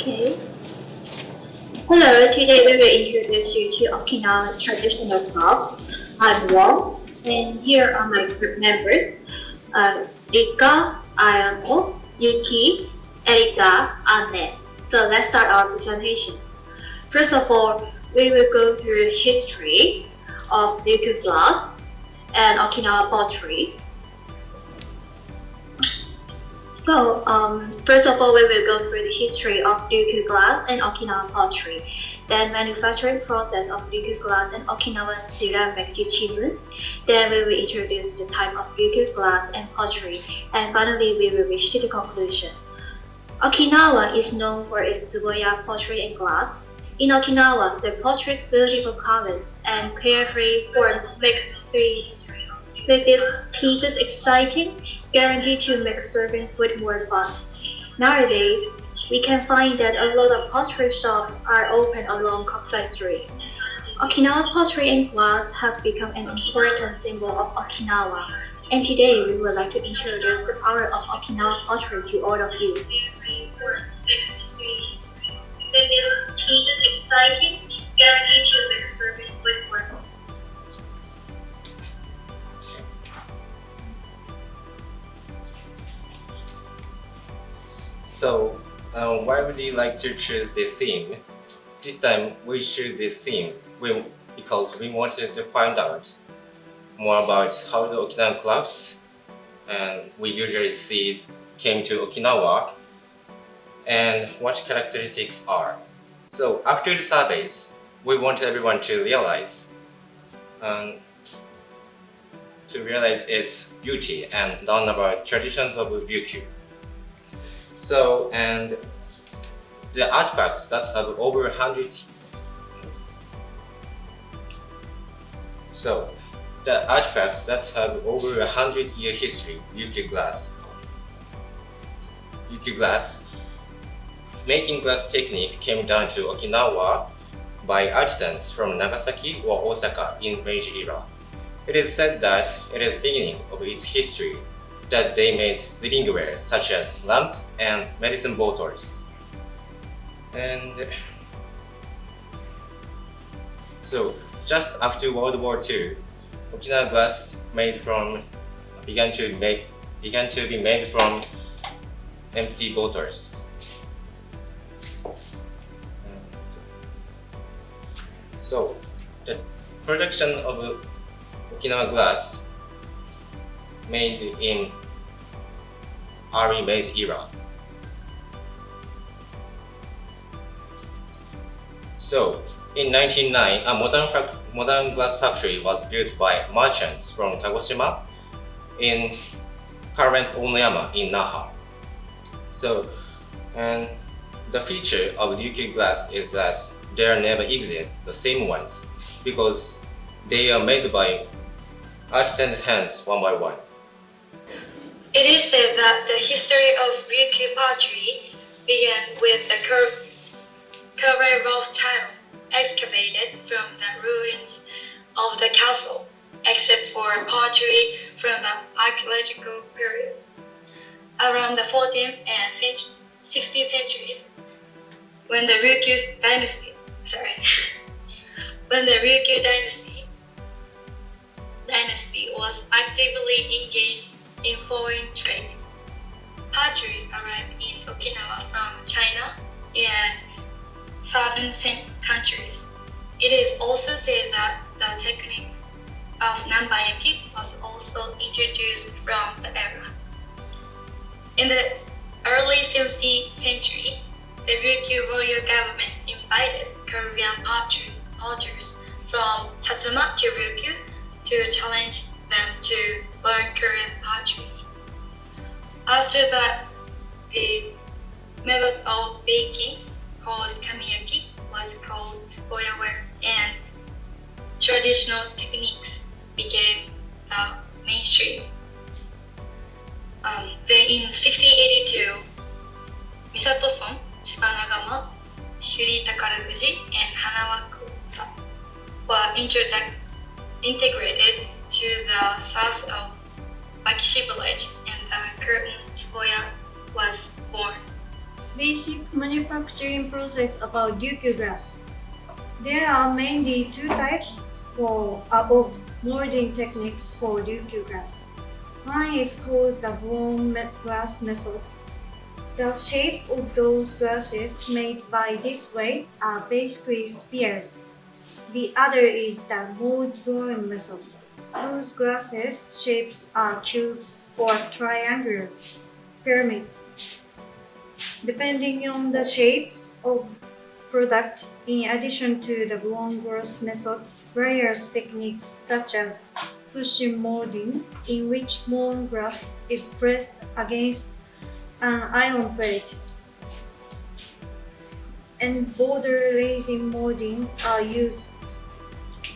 Okay. Hello, today we will introduce you to Okinawa traditional crafts. I'm Wong, and here are my group members. Rika, Ayano, Yuki, Erika, Anne. So let's start our presentation. First of all, we will go through history of Ryukyu glass and Okinawa pottery. So, first of all, we will go through the history of Ryukyu glass and Okinawa pottery, then manufacturing process of Ryukyu glass and Okinawan ceramic Yuchimun. Then we will introduce the type of Ryukyu glass and pottery, and finally we will reach to the conclusion. Okinawa is known for its Tsuboya pottery and glass. In Okinawa, the pottery's beautiful colors and carefree forms make these pieces exciting, guaranteed to make serving food more fun. Nowadays, we can find that a lot of pottery shops are open along Kokusai Street. Okinawa pottery and glass has become an important symbol of Okinawa, and today we would like to introduce the power of Okinawa pottery to all of you. Pieces exciting, guaranteed to make serving food more fun. So, why would you like to choose this theme? This time we choose this theme because we wanted to find out more about how the Okinawan crafts we usually see came to Okinawa and what characteristics are. So after the surveys, we want everyone to realize its beauty and learn about traditions of Ryukyu. So, and the artifacts that have over 100 year history, Ryukyu glass. Making glass technique came down to Okinawa by artisans from Nagasaki or Osaka in Meiji era. It is said that it is beginning of its history that they made livingware such as lamps and medicine bottles. And so just after World War II, Okinawa glass began to be made from empty bottles. So the production of Okinawa glass made in early Meiji era. So in 1909, a modern glass factory was built by merchants from Kagoshima in current Onoyama in Naha. So, and the feature of Ryukyu glass is that there never exist the same ones because they are made by artisans' hands one by one. It is said that the history of Ryukyu pottery began with the curved rough tile excavated from the ruins of the castle, except for pottery from the archaeological period. Around the 14th and 16th centuries, when the Ryukyu dynasty was actively engaged in foreign trade, pottery arrived in Okinawa from China and southern countries. It is also said that the technique of Nambayaki was also introduced from the era. In the early 17th century, the Ryukyu royal government invited Korean potters from Satsuma to Ryukyu to challenge them to learn Korean pottery. After that, the method of baking called kamiyaki was called tsuboyaware, and traditional techniques became the mainstream. Then in 1682, Misato-son, Shibanagama, Shuri Takarafuji, and Hanawakuta were integrated to the south of Wakishi village, and the curtain tsuboya was born. Basic manufacturing process about Ryukyu glass. There are mainly two types of molding techniques for Ryukyu glass. One is called the blown glass method. The shape of those glasses made by this way are basically spheres. The other is the mold-blown method, whose glasses shapes are cubes or triangular pyramids. Depending on the shapes of product, in addition to the blown glass method, various techniques such as pushing molding, in which blown glass is pressed against an iron plate, and border raising molding are used.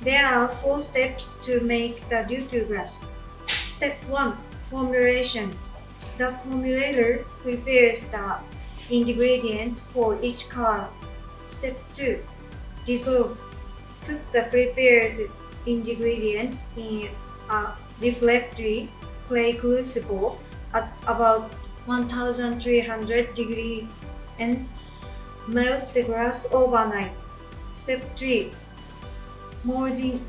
There are 4 steps to make the Ryukyu glass. Step 1. Formulation. The formulator prepares the ingredients for each color. Step 2. Dissolve. Put the prepared ingredients in a refractory clay crucible at about 1300 degrees and melt the glass overnight. Step 3. Molding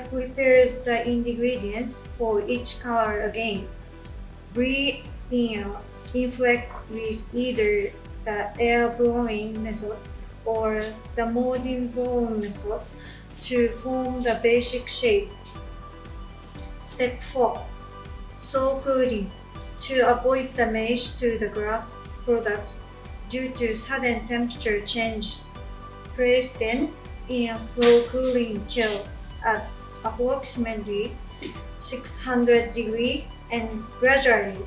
prepares the ingredients for each color again. Breathe in inflect with either the air blowing method or the molding blown method to form the basic shape. Step 4. Sow cooling. To avoid damage to the glass products due to sudden temperature changes, place them in a slow cooling kiln at approximately 600 degrees and gradually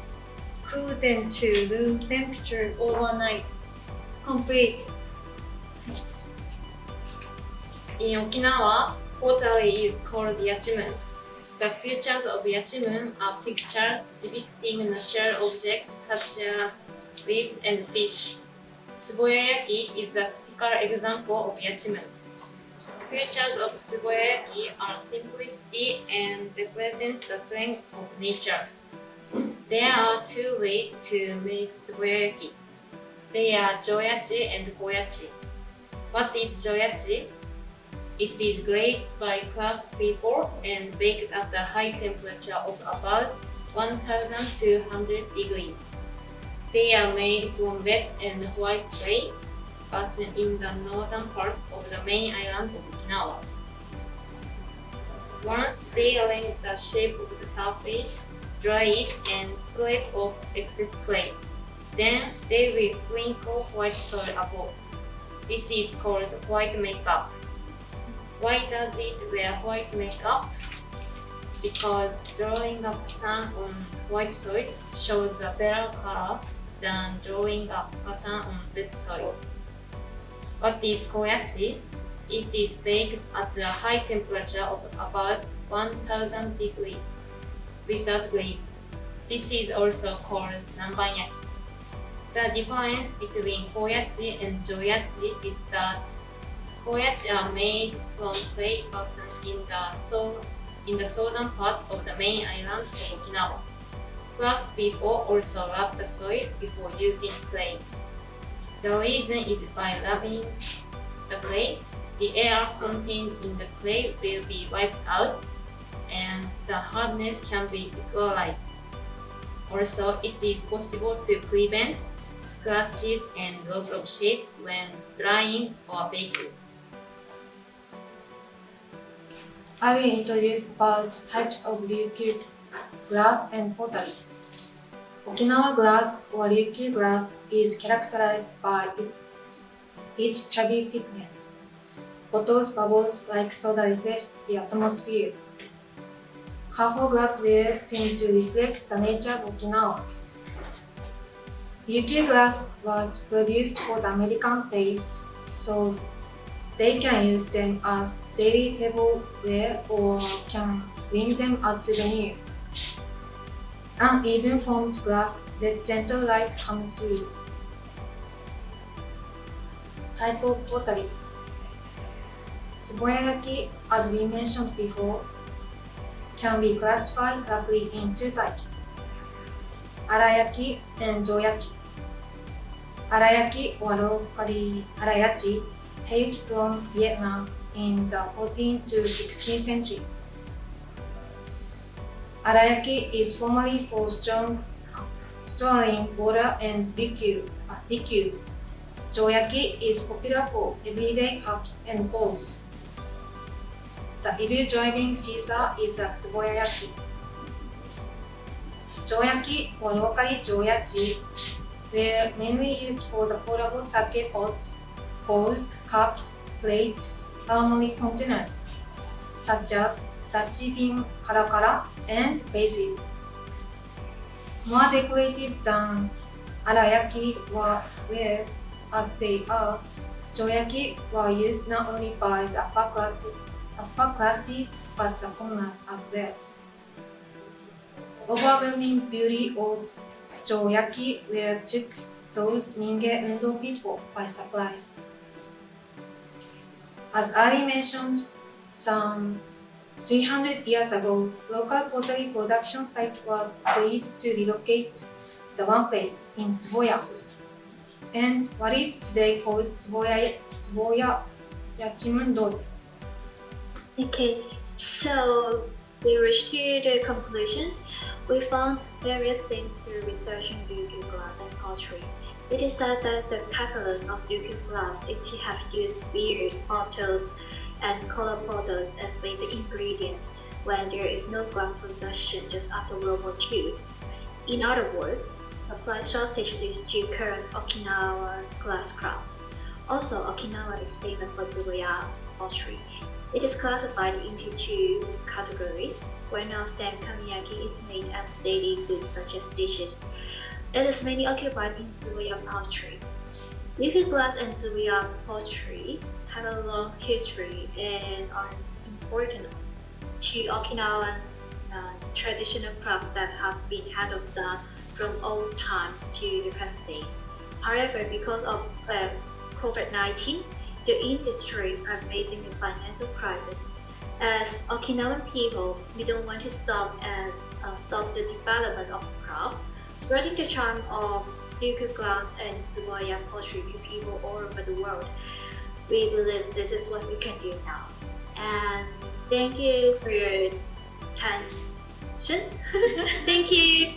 cool them to room temperature overnight. Complete. In Okinawa, pottery is called yachimun. The features of yachimun are pictures depicting natural objects such as leaves and fish. Tsuboyayaki is a typical example of yachimun. Features of Tsuboyayaki are simplicity and represent the strength of nature. There are 2 ways to make Tsuboyayaki. They are Joyachi and Koyachi. What is Joyachi? It is glazed by craft people and baked at a high temperature of about 1200 degrees. They are made from red and white clay, but in the northern part of the main island of Okinawa. Once they arrange the shape of the surface, dry it and scrape off excess clay. Then they will sprinkle white soil above. This is called white makeup. Why does it wear white makeup? Because drawing a pattern on white soil shows a better color than drawing a pattern on red soil. What is koyachi? It is baked at a high temperature of about 1000 degrees without glaze. This is also called nanbanyaki. The difference between koyachi and joyachi is that koyachi are made from clay but in the southern part of the main island of Okinawa. Craft people also rub the soil before using clay. The reason is by rubbing the clay, the air contained in the clay will be wiped out and the hardness can be equalized. Also, it is possible to prevent scratches and loss of shape when drying or baking. I will introduce about types of Ryukyu glass and pottery. Okinawa glass or Ryukyu glass is characterized by its chubby thickness. Bottles bubbles like soda refresh the atmosphere. Colorful glassware seems to reflect the nature of Okinawa. Ryukyu glass was produced for the American taste, so they can use them as daily tableware or can bring them as souvenirs. Uneven formed glass let gentle light come through. Type of pottery. Tsuboyayaki, as we mentioned before, can be classified roughly in 2 types, Arayaki and Joyaki. Arayaki or locally Arayachi hailed from Vietnam in the 14th to 16th century. Arayaki is formally for storing water and Ryukyu. Joyaki is popular for everyday cups and bowls. The evil-driving Caesar is a tsuboyayaki. Joyaki or locally Joyachi were mainly used for the portable sake pots, bowls, cups, plates, thermal containers, such as Dachibin Karakara and vases. More decorative than Arayaki were as they are, Joyaki were used not only by the upper classes but the commoners as well. Overwhelming beauty of Joyaki took those Minge Undo people by surprise. As early mentioned, some 300 years ago, local pottery production sites were pleased to relocate to one place in Tsuboya, and what is today called Tsuboya Yachimundo. Okay, so we reached to the conclusion. We found various things through researching Ryukyu glass and pottery. It is said that the catalyst of Ryukyu glass is to have used beard, photos, and color photos as basic ingredients when there is no glass production just after World War II. In other words, apply shortage leads to current Okinawa glass craft. Also, Okinawa is famous for Tsuboya pottery. It is classified into two categories. One of them, kamiyaki, is made as daily goods such as dishes. It is mainly occupied in Tsuboya pottery. Ryukyu glass and Tsuboya pottery have a long history and are important to Okinawan traditional crafts that have been handled down from old times to the present days. However, because of COVID-19, the industry are facing a financial crisis. As Okinawan people, we don't want to stop the development of craft, spreading the charm of Ryukyu glass and Tsuboya pottery to people all over the world. We believe this is what we can do now. And thank you for your attention. Thank you.